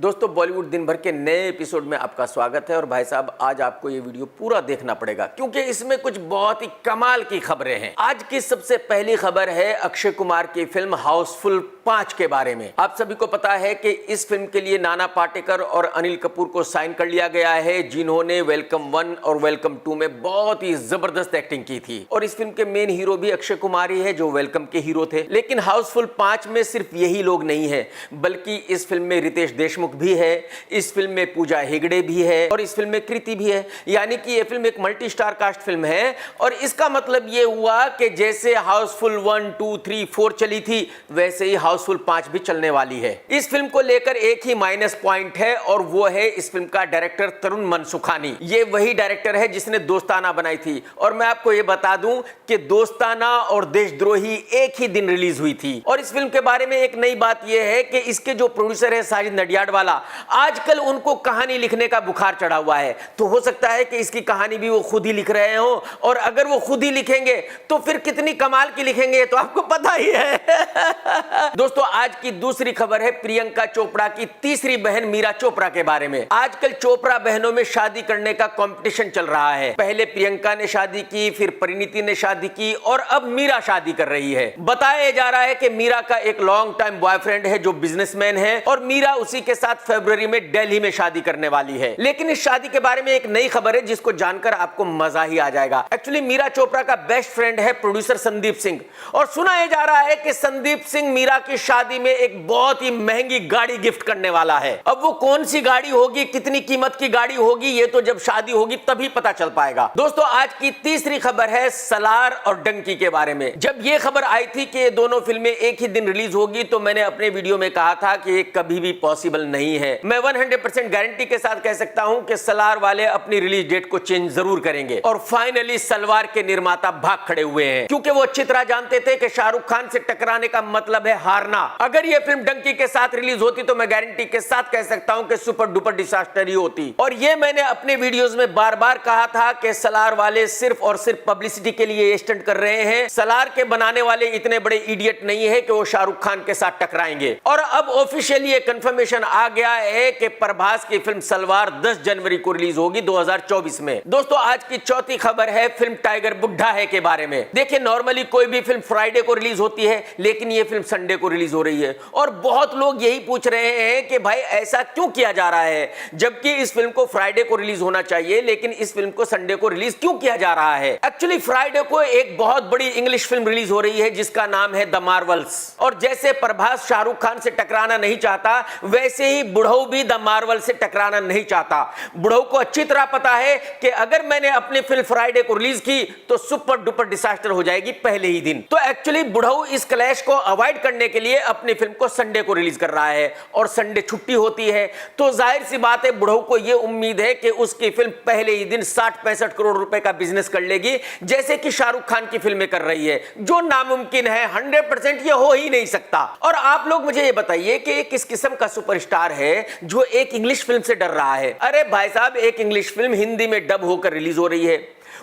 दोस्तों बॉलीवुड दिन भर के नए एपिसोड में आपका स्वागत है। और भाई साहब आज आपको ये वीडियो पूरा देखना पड़ेगा क्योंकि इसमें कुछ बहुत ही कमाल की खबरें हैं। आज की सबसे पहली खबर है अक्षय कुमार की फिल्म हाउसफुल 5 के बारे में। आप सभी को पता है कि इस फिल्म के लिए नाना पाटेकर और अनिल कपूर को साइन कर लिया गया है, जिन्होंने वेलकम 1 और वेलकम 2 में बहुत ही जबरदस्त एक्टिंग की थी। और इस फिल्म के मेन हीरो भी अक्षय कुमार ही है जो वेलकम के हीरो थे। लेकिन हाउसफुल 5 में सिर्फ यही लोग नहीं है, बल्कि इस फिल्म में रितेश देशमुख भी है, इस फिल्म में पूजा हेगड़े भी है और इस फिल्म में कृति भी है। यानी कि यह फिल्म एक मल्टी स्टार कास्ट फिल्म है। और इसका मतलब यह हुआ कि जैसे हाउसफुल 1, 2, 3, 4 चली थी, वैसे ही हाउसफुल 5 भी चलने वाली है। इस फिल्म को लेकर एक ही माइनस पॉइंट है और वो है इस फिल्म का डायरेक्टर तरुण मनसुखानी। ये वही डायरेक्टर है जिसने दोस्ताना बनाई थी। और मैं आपको यह बता दूं कि दोस्ताना और देशद्रोही एक ही दिन रिलीज हुई थी। और इस फिल्म के बारे में एक नई बात यह है कि इसके जो प्रोड्यूसर है साजिद नडियाडवाला, आजकल उनको कहानी लिखने का बुखार चढ़ा हुआ है। तो हो सकता है कि इसकी कहानी भी वो खुद ही लिख रहे हो। और अगर वो खुद ही लिखेंगे तो फिर कितनी कमाल की लिखेंगे तो आपको पता ही है। दोस्तों आज की दूसरी खबर है प्रियंका चोपड़ा की तीसरी बहन मीरा चोपड़ा के बारे में। आजकल चोपड़ा बहनों में शादी करने का कंपटीशन चल रहा है। पहले प्रियंका ने शादी की, फिर परिणीति ने शादी की और अब मीरा शादी कर रही है। बताया जा रहा है कि मीरा का एक लॉन्ग टाइम बॉयफ्रेंड है जो बिजनेसमैन है और मीरा उसी के साथ फरवरी में दिल्ली में शादी करने वाली है। लेकिन इस शादी के बारे में एक नई खबर है जिसको जानकर आपको मजा ही आ जाएगा। एक्चुअली मीरा चोपड़ा का बेस्ट फ्रेंड है प्रोड्यूसर संदीप सिंह। और सुना जा रहा है कि संदीप सिंह मीरा की शादी में एक बहुत ही महंगी गाड़ी गिफ्ट करने वाला है। अब वो कौन सी गाड़ी होगी, कितनी कीमत की गाड़ी होगी, ये तो जब शादी होगी तभी पता चल पाएगा। दोस्तों आज की तीसरी खबर है सलार और डंकी के बारे में। जब ये खबर आई थी कि ये दोनों फिल्में एक ही दिन रिलीज होगी तो मैंने अपने वीडियो में कहा था कि ये कभी भी पॉसिबल नहीं है। मैं 100% गारंटी के साथ कह सकता हूं कि सलार वाले अपनी रिलीज डेट को चेंज जरूर करेंगे। और फाइनली सलवार के निर्माता भाग खड़े हुए हैं क्योंकि वो अच्छी तरह जानते थे कि शाहरुख खान से टकराने का मतलब है हारना। अगर ये फिल्म डंकी के साथ रिलीज होती तो मैं गारंटी के साथ कह सकता हूं कि सुपर डुपर डिजास्टर ही होती। और ये मैंने अपने वीडियोस में बार बार कहा था कि सलार वाले सिर्फ और सिर्फ पब्लिसिटी के लिए स्टंट कर रहे हैं। सलार के बनाने वाले इतने बड़े इडियट नहीं है कि वो शाहरुख खान के साथ टकराएंगे। और अब ऑफिशियली कंफर्मेशन आ गया है कि प्रभास की फिल्म सलवार 10 जनवरी को रिलीज होगी 2024 में। दोस्तों आज की चौथी खबर है फिल्म टाइगर बुड्ढा है के बारे में। देखिए नॉर्मली कोई भी फिल्म फ्राइडे को रिलीज होती है, लेकिन ये फिल्म संडे को रिलीज हो रही है। और बहुत लोग यही पूछ रहे हैं कि भाई ऐसा क्यों किया जा रहा है, जबकि इस फिल्म को फ्राइडे को रिलीज होना चाहिए, लेकिन इस फिल्म को संडे को रिलीज क्यों किया जा रहा है। एक्चुअली फ्राइडे को एक बहुत बड़ी इंग्लिश फिल्म रिलीज हो रही है जिसका नाम है द मार्वल्स। और जैसे प्रभास शाहरुख खान से टकराना नहीं चाहता, वैसे ही बुढ़ऊ भी द मार्वल से टकराना नहीं चाहता। बुढ़ऊ को अच्छी तरह पता है कि अगर मैंने अपनी फिल्म फ्राइडे को रिलीज की तो सुपर डुपर डिजास्टर हो जाएगी पहले ही दिन। तो एक्चुअली बुढ़ऊ इस क्लैश को अवॉइड करने के लिए अपनी फिल्म को संडे को रिलीज कर रहा है और संडे छुट्टी होती है। तो जाहिर सी बात है बुढ़ऊ को यह उम्मीद है कि उसकी फिल्म पहले ही दिन 60-65 करोड़ रुपए का बिजनेस कर लेगी, जैसे कि शाहरुख खान की फिल्में कर रही है, जो नामुमकिन है। 100% यह हो ही नहीं सकता। और आप लोग मुझे यह बताइए कि एक किस किस्म का सुपरस्टार है जो एक इंग्लिश फिल्म से डर रहा है। अरे भाई साहब एक इंग्लिश फिल्म हिंदी में डब होकर रिलीज हो रही है,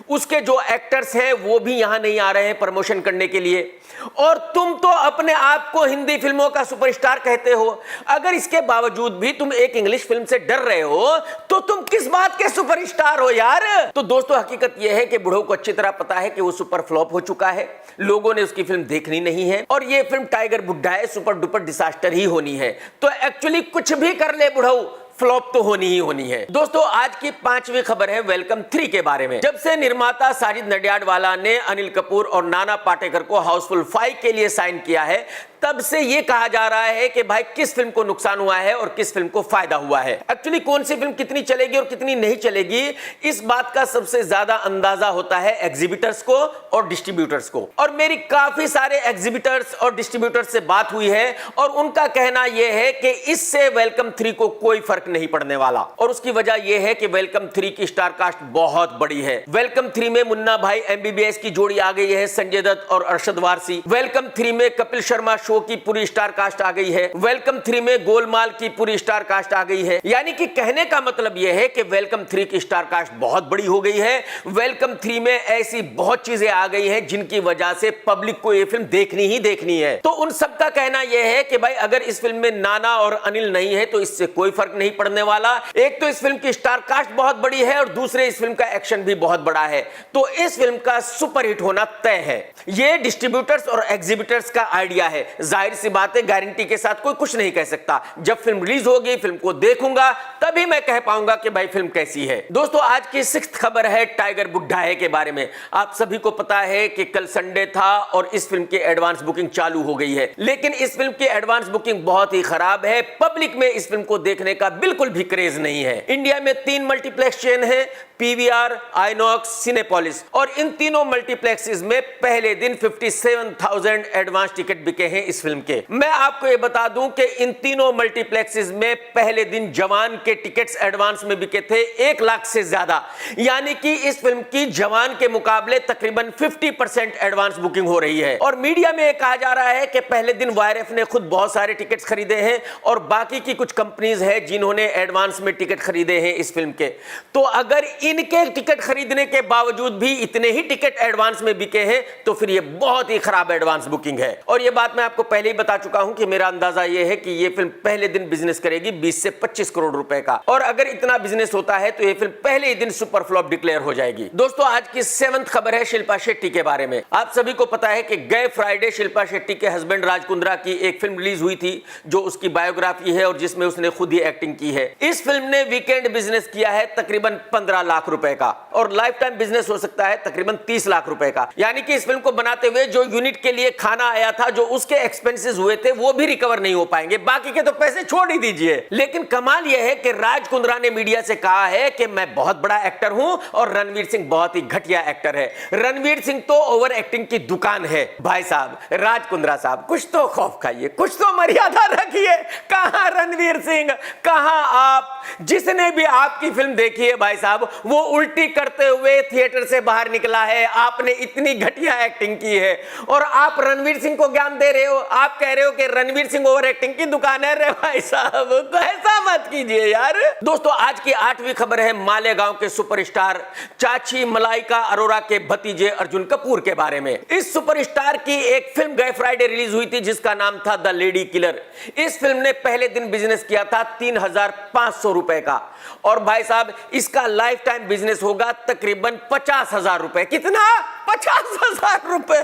उसके जो एक्टर्स हैं वो भी यहां नहीं आ रहे हैं प्रमोशन करने के लिए, और तुम तो अपने आप को हिंदी फिल्मों का सुपरस्टार कहते हो। अगर इसके बावजूद भी तुम एक इंग्लिश फिल्म से डर रहे हो तो तुम किस बात के सुपरस्टार हो यार। तो दोस्तों हकीकत यह है कि बुढ़ऊ को अच्छी तरह पता है कि वो सुपर फ्लॉप हो चुका है, लोगों ने उसकी फिल्म देखनी नहीं है और ये फिल्म टाइगर बुड्ढा है, सुपर डुपर डिजास्टर ही होनी है। तो एक्चुअली कुछ भी कर ले बुढ़ऊ, फ्लॉप तो होनी ही होनी है। दोस्तों आज की 5वीं खबर है वेलकम 3 के बारे में। जब से निर्माता साजिद नडियाडवाला ने अनिल कपूर और नाना पाटेकर को हाउसफुल 5 के लिए साइन किया है, तब से यह कहा जा रहा है कि भाई किस फिल्म को नुकसान हुआ है और किस फिल्म को फायदा हुआ है। एक्चुअली कौन सी फिल्म कितनी चलेगी और कितनी नहीं चलेगी, इस बात का सबसे ज्यादा अंदाजा होता है एग्जीबिटर्स को और डिस्ट्रीब्यूटर्स को। और मेरी काफी सारे एग्जीबिटर्स और डिस्ट्रीब्यूटर्स से बात हुई है और उनका कहना यह है कि इससे वेलकम 3 को कोई फर्क नहीं पड़ने वाला। और उसकी वजह यह है कि वेलकम 3 की स्टार कास्ट बहुत बड़ी है। वेलकम 3 में मुन्ना भाई MBBS की जोड़ी आ गई है, संजय दत्त और अरशद वारसी। वेलकम 3 में कपिल शर्मा शो की पूरी स्टार कास्ट आ गई है। वेलकम 3 में गोलमाल की पूरी स्टार कास्ट आ गई है। यानी कि कहने का मतलब यह है कि वेलकम 3 की स्टार कास्ट बहुत बड़ी हो गई है। वेलकम 3 में ऐसी बहुत चीजें आ गई हैं जिनकी वजह से पब्लिक को यह फिल्म देखनी ही देखनी है। तो उन सबका कहना यह है कि भाई अगर इस फिल्म में नाना और अनिल नहीं है तो इससे कोई फर्क नहीं पड़ने वाला। एक तो इस फिल्म की स्टार कास्ट बहुत बड़ी है और दूसरे इस फिल्म का एक्शन भी बहुत बड़ा है, तो इस फिल्म का सुपरहिट होना तय है। यह डिस्ट्रीब्यूटर्स और एग्जीबिटर्स का आइडिया है। जाहिर सी बात है, गारंटी के साथ कोई कुछ नहीं कह सकता। जब फिल्म रिलीज होगी, फिल्म को देखूंगा, तभी मैं कह पाऊंगा कि भाई फिल्म कैसी है। दोस्तों, आज की 6th खबर है टाइगर बुड्ढा है के बारे में। आप सभी को पता है कि कल संडे था और इस फिल्म की एडवांस बुकिंग चालू हो गई है, लेकिन इस फिल्म की एडवांस बुकिंग बहुत ही खराब है। पब्लिक में इस फिल्म को देखने का बिल्कुल भी क्रेज नहीं है। इंडिया में 3 मल्टीप्लेक्स चेन है, पीवीआर, आइनॉक्स, सिनेपोलिस, और इन तीनों मल्टीप्लेक्सेस में पहले दिन 57,000 एडवांस टिकट बिके हैं इस फिल्म के। मैं आपको यह बता दूं कि इन तीनों मल्टीप्लेक्सेस में पहले दिन जवान के टिकट्स एडवांस में बिके थे 1 लाख से ज्यादा। यानी कि इस फिल्म की जवान के मुकाबले तकरीबन 50% एडवांस बुकिंग हो रही है। और मीडिया में कहा जा रहा है कि पहले दिन वायरएफ ने खुद बहुत सारे टिकट्स खरीदे हैं और बाकी की कुछ कंपनीज है जिन्होंने एडवांस में टिकट खरीदे हैं इस फिल्म के। तो अगर इनके टिकट खरीदने के बावजूद भी इतने ही टिकट एडवांस में बिके हैं तो फिर यह बहुत ही खराब एडवांस बुकिंग है। और यह बात मैं आपको पहले ही बता चुका हूं कि मेरा अंदाजा यह है कि यह फिल्म पहले दिन बिजनेस करेगी 20 से 25 करोड़ रुपए का, और अगर इतना बिजनेस होता है तो यह फिल्म पहले ही दिन सुपर फ्लॉप डिक्लेयर हो जाएगी। दोस्तों, आज की 7th खबर है शिल्पा शेट्टी के बारे में। आप सभी को पता है कि गए फ्राइडे शिल्पा शेट्टी के हस्बैंड राज कुंद्रा की एक फिल्म रिलीज हुई थी जो उसकी बायोग्राफी है और जिसमें उसने खुद ही एक्टिंग की है। इस फिल्म ने वीकेंड बिजनेस किया है तकरीबन 15 लाख रुपए का, और लाइफ टाइम बिजनेस हो सकता है तकरीबन 30 लाख रुपए का। यानी कि इस फिल्म को बनाते हुए जो यूनिट के लिए खाना आया था, जो उसके एक्सपेंसेस हुए थे, वो भी रिकवर नहीं हो पाएंगे। बाकी के तो पैसे छोड़ ही दीजिए। लेकिन कमाल यह है कि राज कुंद्रा ने मीडिया से कहा है कि मैं बहुत बड़ा एक्टर हूं और रणवीर सिंह बहुत ही घटिया एक्टर है। रणवीर सिंह तो ओवर एक्टिंग की दुकान है। भाई साहब, राज कुंद्रा साहब, कुछ तो खौफ खाइए, कुछ तो मर्यादा रखिए। कहां रणवीर सिंह, कहां आप? जिसने भी आपकी फिल्म देखी है भाई साहब, वो उल्टी करते हुए थिएटर से बाहर निकला है। आपने इतनी घटिया एक्टिंग की है और आप रणवीर सिंह को ज्ञान दे रहे हो। आप कह रहे हो कि रणवीर सिंह ओवर एक्टिंग की दुकान है। रे भाई साहब, तो ऐसा मत कीजिए यार। दोस्तों, आज की 8वीं खबर है मालेगांव के सुपरस्टार चाची मलाइका अरोरा के भतीजे अर्जुन कपूर के बारे में। इस सुपरस्टार की एक फिल्म गए फ्राइडे रिलीज हुई थी जिसका नाम था द लेडी किलर। इस फिल्म ने पहले दिन बिजनेस किया था 3,500 रुपए का, और भाई साहब इसका लाइफ टाइम बिजनेस होगा तकरीबन 50,000 रुपए। कितना? 50,000 रुपए।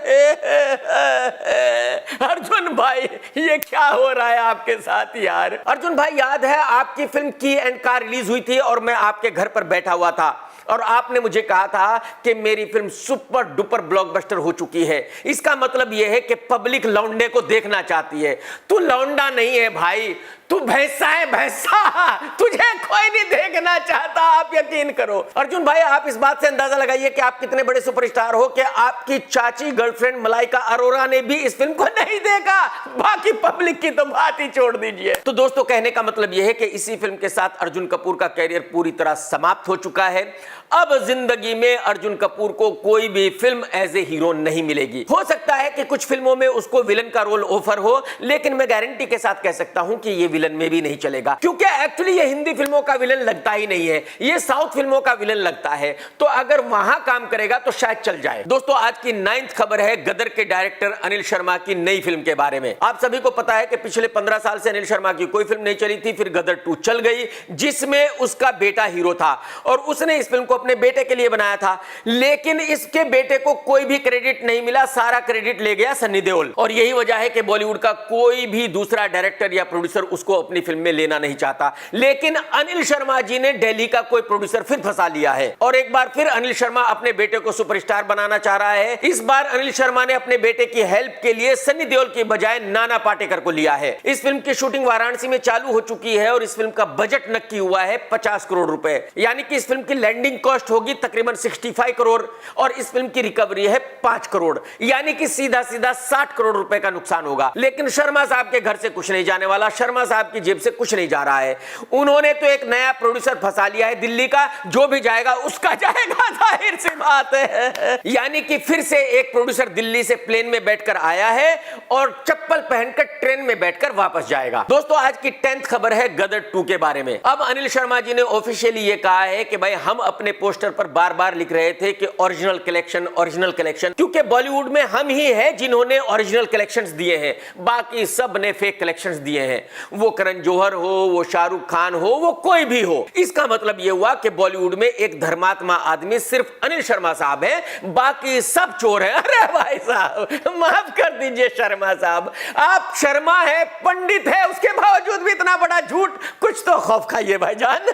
अर्जुन भाई, ये क्या हो रहा है आपके साथ यार? अर्जुन भाई, याद है आपकी फिल्म की एंड कार रिलीज हुई थी और मैं आपके घर पर बैठा हुआ था और आपने मुझे कहा था कि मेरी फिल्म सुपर डुपर ब्लॉकबस्टर हो चुकी है। इसका मतलब यह है कि पब्लिक लौंडे को देखना चाहती है। तू लौंडा नहीं है भाई, तू भैंसा है, भैंसा। तुझे कोई नहीं देखना चाहता, आप यकीन करो। अर्जुन भाई, आप इस बात से अंदाजा लगाइए कि आप कितने बड़े सुपरस्टार हो कि आपकी चाची गर्लफ्रेंड मलाइका अरोरा ने भी इस फिल्म को नहीं देखा। बाकी पब्लिक की तो बात ही छोड़ दीजिए। तो दोस्तों, कहने का मतलब यह है कि इसी फिल्म के साथ अर्जुन कपूर का कैरियर पूरी तरह समाप्त हो चुका है। अब जिंदगी में अर्जुन कपूर को कोई भी फिल्म एज ए हीरो नहीं मिलेगी। हो सकता है कि कुछ फिल्मों में उसको विलन का रोल ऑफर हो, लेकिन मैं गारंटी के साथ कह सकता हूं कि ये विलन में भी नहीं चलेगा, क्योंकि एक्चुअली ये हिंदी फिल्मों का विलन लगता ही नहीं है, ये साउथ फिल्मों का विलन लगता है। तो अगर वहां काम करेगा तो शायद चल जाए। दोस्तों, आज की 9th खबर है गदर के डायरेक्टर अनिल शर्मा की नई फिल्म के बारे में। आप सभी को पता है कि पिछले 15 साल से अनिल शर्मा की कोई फिल्म नहीं चली थी, फिर गदर 2 चल गई जिसमें उसका बेटा हीरो था और उसने इस फिल्म को अपने बेटे के लिए बनाया था, लेकिन इसके बेटे को कोई भी क्रेडिट नहीं मिला, सारा क्रेडिट ले गया सन्नी देओल। और यही वजह है कि बॉलीवुड का कोई भी दूसरा डायरेक्टर या प्रोड्यूसर उसको अपनी फिल्म में लेना नहीं चाहता। लेकिन अनिल शर्मा जी ने दिल्ली का कोई प्रोड्यूसर फिर फंसा लिया है और एक बार फिर अनिल शर्मा अपने बेटे को सुपरस्टार बनाना चाह रहा है। इस बार अनिल शर्मा ने अपने बेटे की हेल्प के लिए सन्नी देओल की बजाय नाना पाटेकर को लिया है। इस फिल्म की शूटिंग वाराणसी में चालू हो चुकी है और इस फिल्म का बजट नक्की हुआ है 50 करोड़ रुपए। यानी कि इस फिल्म की लैंडिंग कॉस्ट होगी तकरीबन 65 करोड़ और इस फिल्म की रिकवरी है 5 करोड़, यानी कि सीधा सीधा 60 करोड़ रुपए का नुकसान होगा। लेकिन शर्मा साहब के घर से कुछ नहीं जाने वाला। शर्मा साहब की जेब से कुछ नहीं जा रहा है। उन्होंने तो एक नया प्रोड्यूसर फंसा लिया है दिल्ली का, जो भी जाएगा उसका जाएगा, जाहिर सी बात है। यानी कि फिर से एक प्रोड्यूसर दिल्ली से प्लेन में बैठकर आया है और चप्पल पहनकर ट्रेन में बैठकर वापस जाएगा। दोस्तों आज की 10th खबर है गदर 2 के बारे में। अब अनिल शर्मा जी ने ऑफिशियली ये कहा है कि भाई हम अपने पोस्टर पर बार बार लिख रहे थे कि ओरिजिनल कलेक्शन, क्योंकि बॉलीवुड में हम ही हैं जिन्होंने ओरिजिनल कलेक्शंस दिए हैं, बाकी सब ने फेक कलेक्शंस दिए हैं। वो करण जौहर हो, वो शाहरुख खान हो, वो कोई भी हो। इसका मतलब ये हुआ कि बॉलीवुड में एक धर्मात्मा आदमी सिर्फ अनिल शर्मा साहब है, बाकी सब चोर है। अरे भाई साहब माफ कर दीजिए शर्मा साहब, आप शर्मा है, पंडित है, उसके बावजूद भी इतना बड़ा झूठ, कुछ तो खौफ खाइए भाईजान।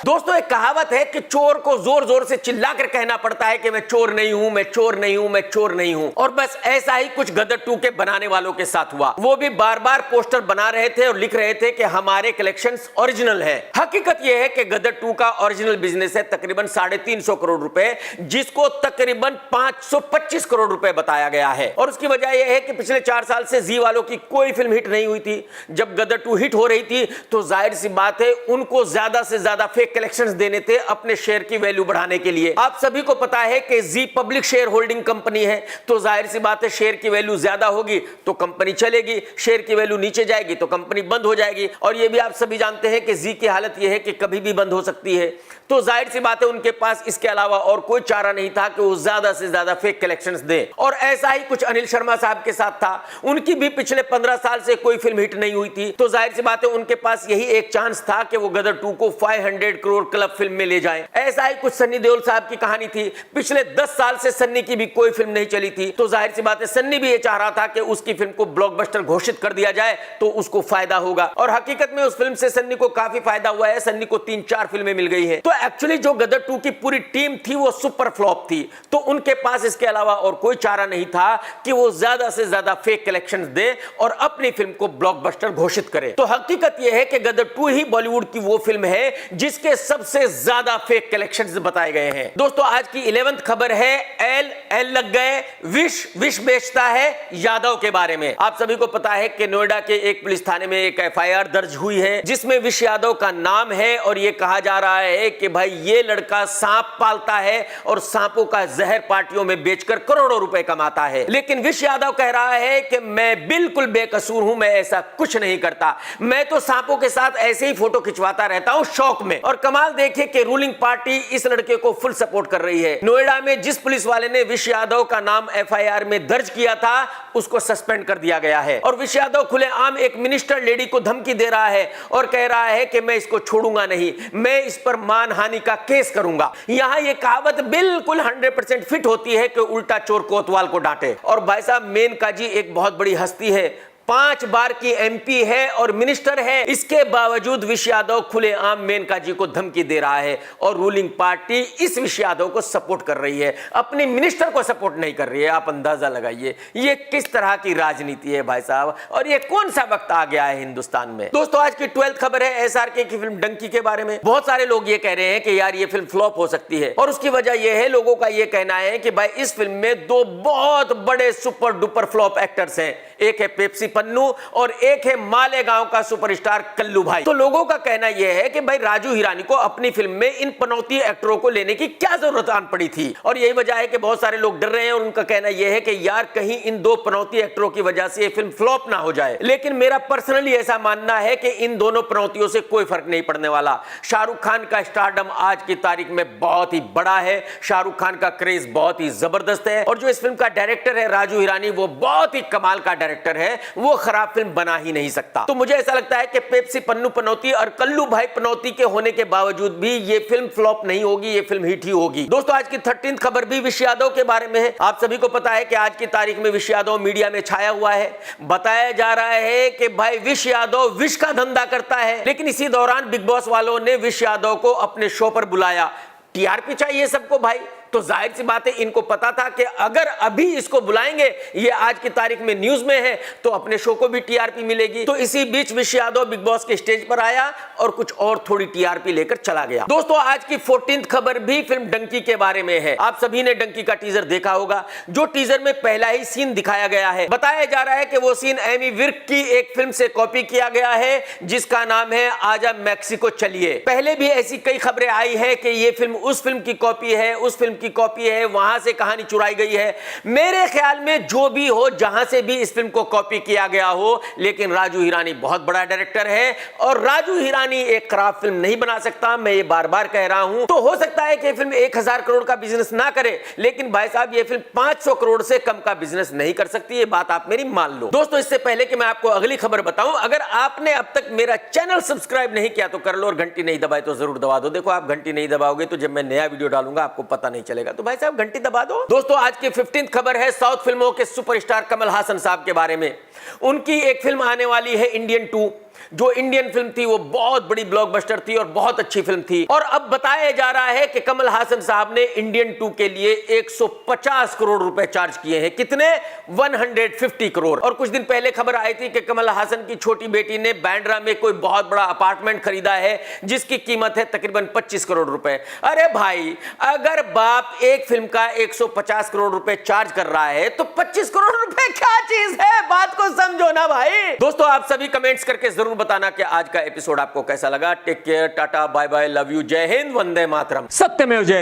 दोस्तों एक कहावत है कि चोर को जोर जोर से चिल्लाकर कहना पड़ता है कि मैं चोर नहीं हूं, मैं चोर नहीं हूं, मैं चोर नहीं हूं। और बस ऐसा ही कुछ गदर 2 के बनाने वालों के साथ हुआ। वो भी बार बार पोस्टर बना रहे थे और लिख रहे थे कि हमारे कलेक्शंस ओरिजिनल है। हकीकत यह है कि गदर 2 का ओरिजिनल बिजनेस है तकरीबन 350 करोड़ रुपए, जिसको तकरीबन 525 करोड़ रुपए बताया गया है। और उसकी वजह यह है कि पिछले 4 साल से जी वालों की कोई फिल्म हिट नहीं हुई थी। जब गदर 2 हिट हो रही थी तो जाहिर सी बात है उनको ज्यादा से ज्यादा फेक कलेक्शंस देने थे अपने शेयर की वैल्यू बढ़ाने के लिए। आप सभी को पता है कि जी पब्लिक शेयर होल्डिंग कंपनी है, तो जाहिर सी बात है शेयर की वैल्यू ज्यादा होगी तो कंपनी चलेगी, शेयर की वैल्यू नीचे जाएगी तो कंपनी बंद हो जाएगी। और यह भी आप सभी जानते हैं कि जी की हालत यह है कि कभी भी बंद हो सकती है। तो जाहिर सी बात है उनके पास इसके अलावा और कोई चारा नहीं था कि वो ज्यादा से ज्यादा फेक कलेक्शंस दे। और ऐसा ही कुछ अनिल शर्मा साहब के साथ था। उनकी भी पिछले 15 साल से कोई फिल्म हिट नहीं हुई थी, तो जाहिर सी बात है उनके पास यही एक चांस था कि वो गदर 2 को 500 करोड़ क्लब फिल्म में ले जाएं। ऐसा ही कुछ सन्नी देओल साहब की कहानी थी। पिछले 10 साल से सन्नी की भी कोई फिल्म नहीं चली थी, तो जाहिर सी बात है सन्नी भी ये चाह रहा था कि उसकी फिल्म को ब्लॉकबस्टर घोषित कर दिया जाए तो उसको फायदा होगा। और हकीकत में उस फिल्म से सन्नी को काफी फायदा हुआ है। सन्नी को 3-4 फिल्में मिल गई है। तो एक्चुअली जो गदर 2 की पूरी टीम थी वो सुपर फ्लॉप थी, तो उनके पास इसके अलावा और कोई चारा नहीं था कि वो ज्यादा से ज्यादा फेक कलेक्शंस दे और अपनी फिल्म को ब्लॉकबस्टर घोषित करे। तो हकीकत यह है कि गदर 2 ही बॉलीवुड की वो फिल्म है जिसके सबसे ज्यादा फेक कलेक्शंस बताए गए हैं। दोस्तों आज की 11th खबर है एल लग गए, विश बेचता है यादव के बारे में। आप सभी को पता है कि नोएडा के एक पुलिस थाने में एक FIR दर्ज हुई है जिसमें विश यादव का नाम है और यह कहा जा रहा है कि भाई ये लड़का सांप पालता है और सांपों का जहर पार्टियों में बेचकर करोड़ों रुपए कमाता है। लेकिन विश यादव कह रहा है कि मैं बिल्कुल बेकसूर हूं, मैं ऐसा कुछ नहीं करता, मैं तो सांपों के साथ ऐसे ही फोटो खिंचवाता रहता हूं शौक में। और कमाल देखिए कि रूलिंग पार्टी इस लड़के को फुल सपोर्ट कर रही है। नोएडा में जिस पुलिस वाले ने विश यादव का नाम FIR में दर्ज किया था उसको सस्पेंड कर दिया गया है। और विश यादव खुलेआम एक मिनिस्टर लेडी को धमकी दे रहा है और कह रहा है कि मैं इसको छोड़ूंगा नहीं, मैं इस पर मानहानि का केस करूंगा। यहां यह कहावत बिल्कुल 100% फिट होती है कि उल्टा चोर कोतवाल को डांटे। और भाई साहब मेनका जी एक बहुत बड़ी हस्ती है, 5 बार की MP है और मिनिस्टर है, इसके बावजूद विश यादव खुलेआम मेनका जी को धमकी दे रहा है और रूलिंग पार्टी इस विश यादव को सपोर्ट कर रही है, अपनी मिनिस्टर को सपोर्ट नहीं कर रही है। आप अंदाजा लगाइए ये किस तरह की राजनीति है भाई साहब, और ये कौन सा वक्त आ गया है हिंदुस्तान में। दोस्तों आज की 12th खबर है SRK की फिल्म डंकी के बारे में। बहुत सारे लोग ये कह रहे हैं कि यार ये फिल्म फ्लॉप हो सकती है, और उसकी वजह यह है, लोगों का यह कहना है कि भाई इस फिल्म में 2 बहुत बड़े सुपर डुपर फ्लॉप एक्टर्स हैं, एक है पेप्सी पन्नू और एक है मालेगांव का सुपरस्टार कल्लू भाई। तो लोगों का कहना यह है कि भाई राजू हिरानी को अपनी फिल्म में इन पनौती एक्टरों को लेने की क्या जरूरत आन पड़ी थी, और यही वजह है कि बहुत सारे लोग डर रहे हैं और उनका कहना यह है कि यार कहीं इन 2 पनौती एक्टरों की वजह से ये फिल्म फ्लॉप ना हो जाए। लेकिन मेरा पर्सनली ऐसा मानना है कि इन दोनों पनौतियों से कोई फर्क नहीं पड़ने वाला। शाहरुख खान का स्टारडम आज की तारीख में बहुत ही बड़ा है, शाहरुख खान का क्रेज बहुत ही जबरदस्त है, और जो इस फिल्म का डायरेक्टर है राजू हिरानी वो बहुत ही कमाल का डायरेक्टर है, वो खराब फिल्म बना ही नहीं सकता। तो मुझे ऐसा लगता है कि पेप्सी पन्नू पनौती और कल्लू भाई पनौती के होने के बावजूद भी ये फिल्म फ्लॉप नहीं होगी, ये फिल्म हिट ही होगी। दोस्तों आज की 13th खबर भी विश यादव के बारे में है। आप सभी को पता है कि आज की तारीख में विश यादव मीडिया में छाया हुआ है। बताया जा रहा है कि भाई विश यादव विश का धंधा करता है, लेकिन इसी दौरान बिग बॉस वालों ने विश यादव को अपने शो पर बुलाया। TRP चाहिए सबको भाई, तो जाहिर सी बात है इनको पता था कि अगर अभी इसको बुलाएंगे, ये आज की तारीख में न्यूज में है, तो अपने शो को भी टीआरपी मिलेगी। तो इसी बीच विश यादव बिग बॉस के स्टेज पर आया और कुछ और थोड़ी टीआरपी लेकर चला गया। दोस्तों, आज की 14th खबर भी फिल्म डंकी के बारे में है। आप सभी ने डंकी का टीजर देखा होगा। जो टीजर में पहला ही सीन दिखाया गया है, बताया जा रहा है कि वो सीन एमी विर्क की एक फिल्म से कॉपी किया गया है जिसका नाम है आजा मैक्सिको चलिए। पहले भी ऐसी कई खबरें आई है कि ये फिल्म उस फिल्म की कॉपी है, उस फिल्म की कॉपी है, वहां से कहानी चुराई गई है। मेरे ख्याल में जो भी हो, जहां से भी इस फिल्म को कॉपी किया गया हो, लेकिन राजू हिरानी बहुत बड़ा डायरेक्टर है और राजू हिरानी एक खराब फिल्म नहीं बना सकता। मैं ये बार बार कह रहा हूं। तो हो सकता है कि ये फिल्म 1000 करोड़ का बिजनेस ना करे, लेकिन भाई साहब ये फिल्म 500 करोड़ से कम का बिजनेस नहीं कर सकती। ये बात आप मेरी मान लो। दोस्तों, इससे पहले कि मैं आपको अगली खबर बताऊं, अगर आपने अब तक मेरा चैनल सब्सक्राइब नहीं किया तो कर लो और घंटी नहीं दबाई तो जरूर दबा दो। देखो, आप घंटी नहीं दबाओगे तो जब मैं नया वीडियो डालूंगा आपको पता नहीं चलेगा। तो भाई साहब घंटी दबा दो। दोस्तों, आज की 15th खबर है साउथ फिल्मों के सुपरस्टार कमल हासन साहब के बारे में। उनकी एक फिल्म आने वाली है इंडियन 2। जो इंडियन फिल्म थी वो बहुत बड़ी ब्लॉकबस्टर थी और बहुत अच्छी फिल्म थी। और अब बताया जा रहा है कि कमल हासन साहब ने इंडियन 2 के लिए 150 करोड़ रुपए चार्ज किए हैं। कितने? 150 करोड़। और कुछ दिन पहले खबर आई थी कि कमल हासन की छोटी बेटी ने बांद्रा में कोई बहुत बड़ा अपार्टमेंट खरीदा है जिसकी कीमत है तकरीबन 25 करोड़ रुपए। अरे भाई, अगर बाप एक फिल्म का 150 करोड़ रुपए चार्ज कर रहा है तो 25 करोड़ रुपए क्या चीज है? बात को समझो ना भाई। दोस्तों, आप सभी कमेंट्स करके जरूर बताना कि आज का एपिसोड आपको कैसा लगा। Take care, tata, bye bye, love you, जय हिंद, वंदे मातरम, सत्यमेव जयते।